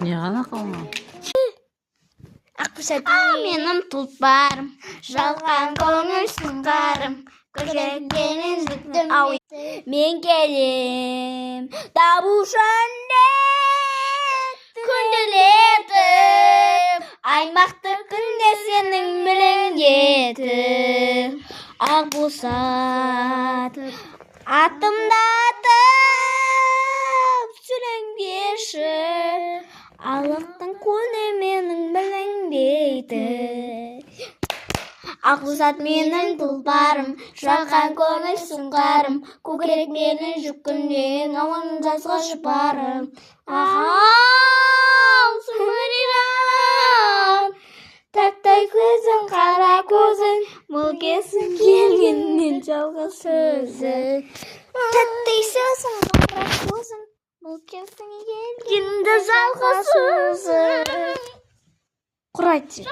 Не ғана қалма. Менің тұлпарым, жалған көңіл сыңғарым, көкіректен үздіктім. Мен келем, табушанде күнделетіп, аймақты күнде сенің біліңдетіп, ақ босатып, атымдатып, сүреңдеші, алақтың көне менің біліңдейді. Ақ босат менің тұлпарым, жалған көңіл сыңғарым, көкірек менің жүкінден ауаның жазға жұпарым. Ағам, сұмыригам, тәттай көзің, қара көзің, мүлкесің келгеннен жалғыз сөзің. Тәттай сөзің, қара көзің, мүлкесің келгенде жалғыз сөзің. Құрайды.